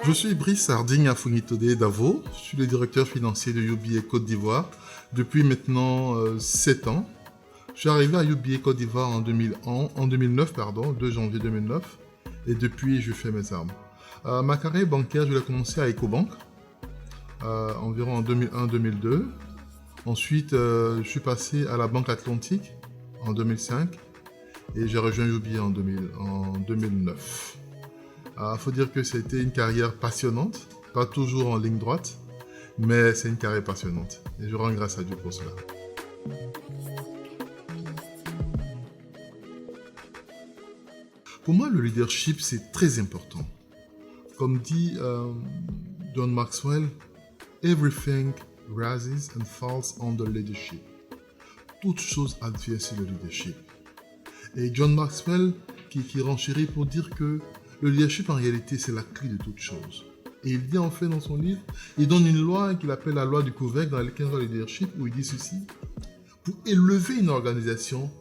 Je suis Brice Harding Afunitode Davo, je suis le directeur financier de UBA Côte d'Ivoire depuis maintenant 7 ans. Je suis arrivé à UBA Côte d'Ivoire en 2009, 2 janvier 2009, et depuis je fais mes armes. Ma carrière bancaire, je l'ai commencé à Ecobank, environ en 2001-2002. Ensuite, je suis passé à la Banque Atlantique en 2005 et j'ai rejoint UBA en 2009. Il faut dire que c'était une carrière passionnante, pas toujours en ligne droite, mais c'est une carrière passionnante. Et je rends grâce à Dieu pour cela. Pour moi, le leadership, c'est très important. Comme dit John Maxwell, « Everything rises and falls under leadership ». Toute chose advient sur le leadership. Et John Maxwell qui renchérit pour dire que le leadership, en réalité, c'est la clé de toute chose. Et il dit en fait dans son livre, il donne une loi qu'il appelle la loi du couvercle dans les 15 lois de leadership, où il dit ceci: pour élever une organisation,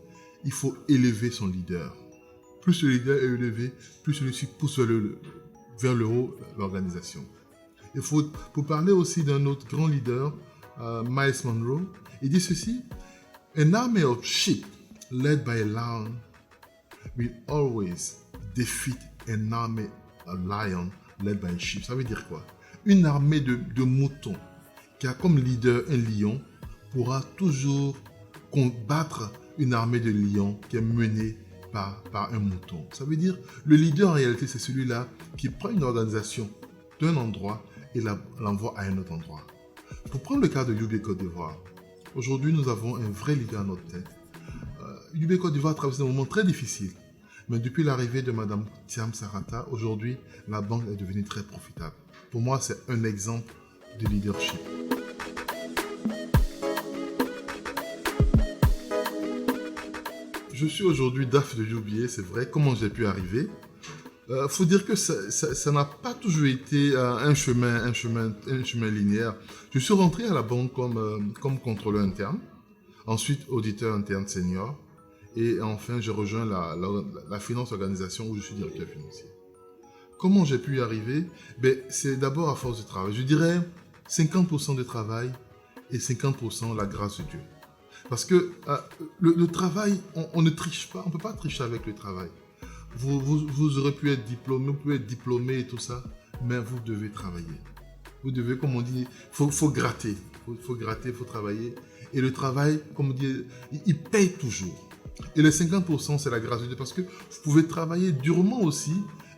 il faut élever son leader. Plus le leader est élevé, plus celui-ci pousse vers le haut l'organisation. Il faut, pour parler aussi d'un autre grand leader, Miles Monroe, il dit ceci: an army of sheep led by a lion will always defeat an army of lion led by a sheep. Ça veut dire quoi? Une armée de moutons qui a comme leader un lion pourra toujours combattre une armée de lions qui est menée par un mouton. Ça veut dire le leader en réalité c'est celui-là qui prend une organisation d'un endroit et l'envoie à un autre endroit. Pour prendre le cas de UBA Côte d'Ivoire, aujourd'hui nous avons un vrai leader à notre tête. UBA Côte d'Ivoire traverse un moment très difficile. Mais depuis l'arrivée de Mme Thiam Sarata, aujourd'hui, la banque est devenue très profitable. Pour moi, c'est un exemple de leadership. Je suis aujourd'hui DAF de UBA, c'est vrai. Comment j'ai pu arriver? Faut dire que ça n'a pas toujours été un chemin linéaire. Je suis rentré à la banque comme contrôleur interne, ensuite auditeur interne senior. Et enfin, j'ai rejoint la finance organisation où je suis directeur financier. Comment j'ai pu y arriver? C'est d'abord à force de travail. Je dirais 50% de travail et 50% la grâce de Dieu. Parce que le travail, on ne triche pas, on ne peut pas tricher avec le travail. Vous aurez pu être diplômé, vous pouvez être diplômé et tout ça, mais vous devez travailler. Vous devez, comme on dit, faut gratter. Faut gratter, il faut travailler. Et le travail, comme on dit, il paye toujours. Et les 50%, c'est la grâce de Dieu parce que vous pouvez travailler durement aussi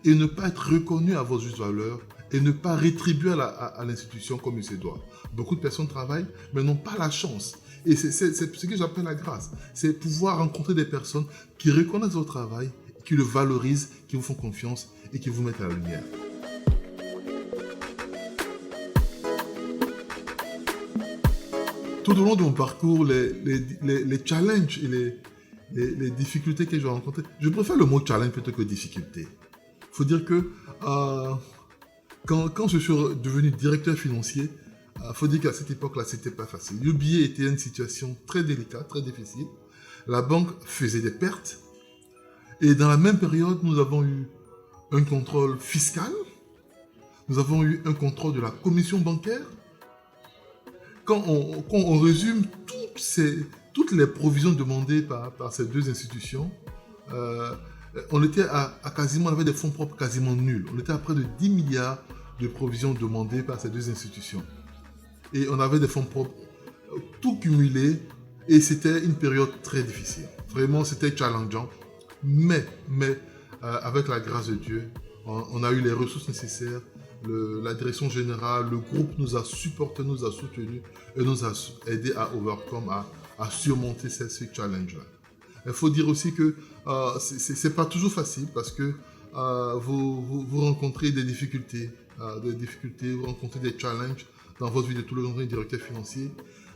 et ne pas être reconnu à votre juste valeur et ne pas rétribuer à l'institution comme il se doit. Beaucoup de personnes travaillent mais n'ont pas la chance. Et c'est ce que j'appelle la grâce. C'est pouvoir rencontrer des personnes qui reconnaissent votre travail, qui le valorisent, qui vous font confiance et qui vous mettent à la lumière. Tout au long de mon parcours, les challenges et les difficultés que j'ai rencontrées, je préfère le mot challenge plutôt que difficulté. Il faut dire que quand je suis devenu directeur financier, il faut dire qu'à cette époque-là, c'était pas facile. UBA était une situation très délicate, très difficile. La banque faisait des pertes. Et dans la même période, nous avons eu un contrôle fiscal. Nous avons eu un contrôle de la commission bancaire. Quand on résume toutes les provisions demandées par ces deux institutions, on était on avait des fonds propres quasiment nuls. On était à près de 10 milliards de provisions demandées par ces deux institutions. Et on avait des fonds propres tout cumulés et c'était une période très difficile. Vraiment, c'était challengeant. Mais avec la grâce de Dieu, on a eu les ressources nécessaires. La direction générale, le groupe nous a supportés, nous a soutenus et nous a aidés à overcome, à surmonter ces challenges-là. Il faut dire aussi que c'est pas toujours facile parce que vous rencontrez des difficultés, vous rencontrez des challenges dans votre vie de tous les jours, directeur financier.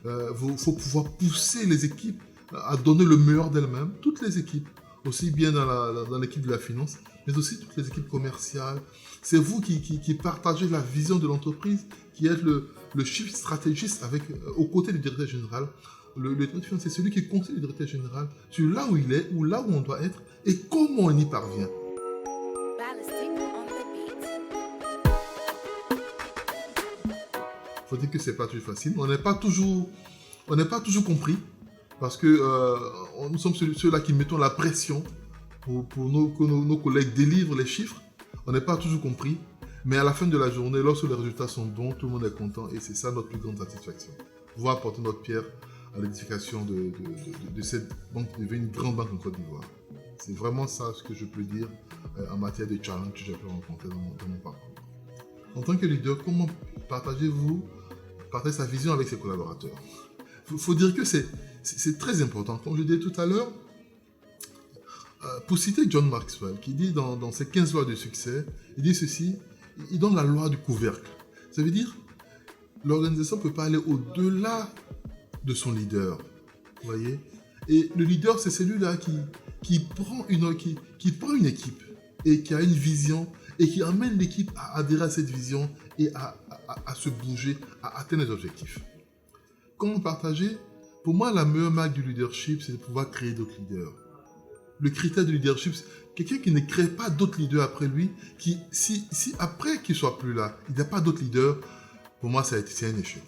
Il faut pouvoir pousser les équipes à donner le meilleur d'elles-mêmes, toutes les équipes, aussi bien dans l'équipe de la finance, mais aussi toutes les équipes commerciales. C'est vous qui partagez la vision de l'entreprise, qui êtes le chief stratégiste aux côtés du directeur général le directeur financier, c'est celui qui conseille le directeur général sur là où il est, ou là où on doit être, et comment on y parvient. Il faut dire que c'est pas toujours facile. On n'est pas toujours compris, parce que nous sommes ceux-là qui mettons la pression pour que nos collègues délivrent les chiffres. On n'est pas toujours compris, mais à la fin de la journée, lorsque les résultats sont bons, tout le monde est content, et c'est ça notre plus grande satisfaction. Pouvoir apporter notre pierre à l'édification de cette banque qui devient une grande banque en Côte d'Ivoire. C'est vraiment ça ce que je peux dire en matière de challenge que j'ai pu rencontrer dans mon parcours. En tant que leader, comment partagez-vous sa vision avec ses collaborateurs? Il faut dire que c'est très important. Comme je disais tout à l'heure, pour citer John Maxwell, qui dit dans ses 15 lois de succès, il dit ceci, il donne la loi du couvercle. Ça veut dire, l'organisation ne peut pas aller au-delà de son leader. Vous voyez? Et le leader, c'est celui-là qui prend une équipe et qui a une vision et qui amène l'équipe à adhérer à cette vision et à se bouger, à atteindre les objectifs. Comment partager? Pour moi, la meilleure marque du leadership, c'est de pouvoir créer d'autres leaders. Le critère de leadership, c'est quelqu'un qui ne crée pas d'autres leaders après lui, qui, si après qu'il ne soit plus là, il n'y a pas d'autres leaders, pour moi, c'est un échec.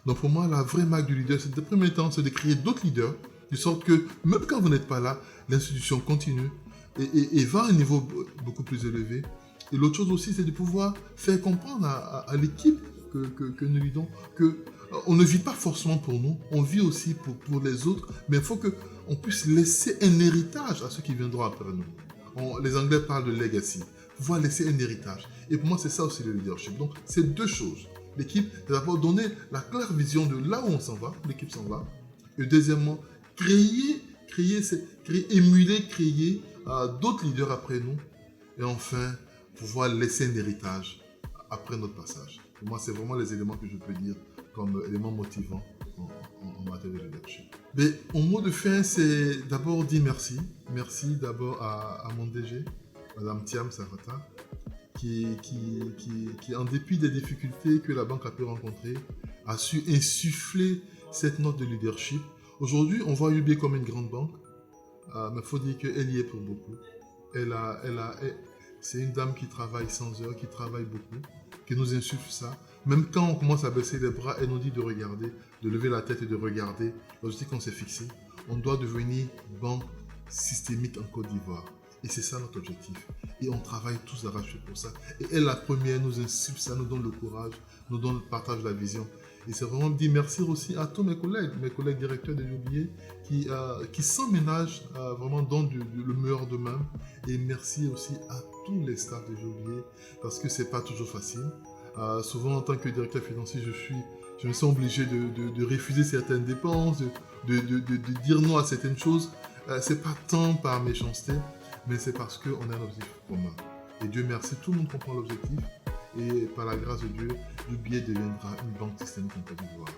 Donc pour moi, la vraie marque du leader, c'est de premier temps, c'est de créer d'autres leaders, de sorte que même quand vous n'êtes pas là, l'institution continue et va à un niveau beaucoup plus élevé. Et l'autre chose aussi, c'est de pouvoir faire comprendre à l'équipe que nous lidons qu'on ne vit pas forcément pour nous, on vit aussi pour les autres, mais il faut qu'on puisse laisser un héritage à ceux qui viendront après nous. Les Anglais parlent de legacy, pouvoir laisser un héritage. Et pour moi, c'est ça aussi le leadership. Donc, c'est deux choses. L'équipe, c'est d'abord donner la claire vision de là où on s'en va, l'équipe s'en va. Et deuxièmement, émuler, créer d'autres leaders après nous. Et enfin, pouvoir laisser un héritage après notre passage. Pour moi, c'est vraiment les éléments que je peux dire comme éléments motivants en matière de leadership. Mais en mot de fin, c'est d'abord dire merci. Merci d'abord à mon DG, Madame Thiam Sarata, qui, en dépit des difficultés que la banque a pu rencontrer, a su insuffler cette note de leadership. Aujourd'hui, on voit UB comme une grande banque, mais il faut dire qu'elle y est pour beaucoup. C'est une dame qui travaille sans heure, qui travaille beaucoup, qui nous insuffle ça. Même quand on commence à baisser les bras, elle nous dit de regarder, de lever la tête et de regarder l'objectif qu'on s'est fixé. On doit devenir banque systémique en Côte d'Ivoire. Et c'est ça notre objectif. Et on travaille tous d'arrache pour ça. Et elle, la première, nous insuffle ça, nous donne le courage, nous donne le partage de la vision. Et c'est vraiment dire merci aussi à tous mes collègues directeurs de l'UBA qui sans ménage vraiment donnent le meilleur d'eux-mêmes. Et merci aussi à tous les staffs de l'UBA parce que c'est pas toujours facile. Souvent en tant que directeur financier, je me sens obligé de refuser certaines dépenses, de dire non à certaines choses. C'est pas tant par méchanceté, mais c'est parce qu'on a un objectif commun. Et Dieu merci, tout le monde comprend l'objectif. Et par la grâce de Dieu, l'UBA deviendra une banque systémique en Côte d'Ivoire.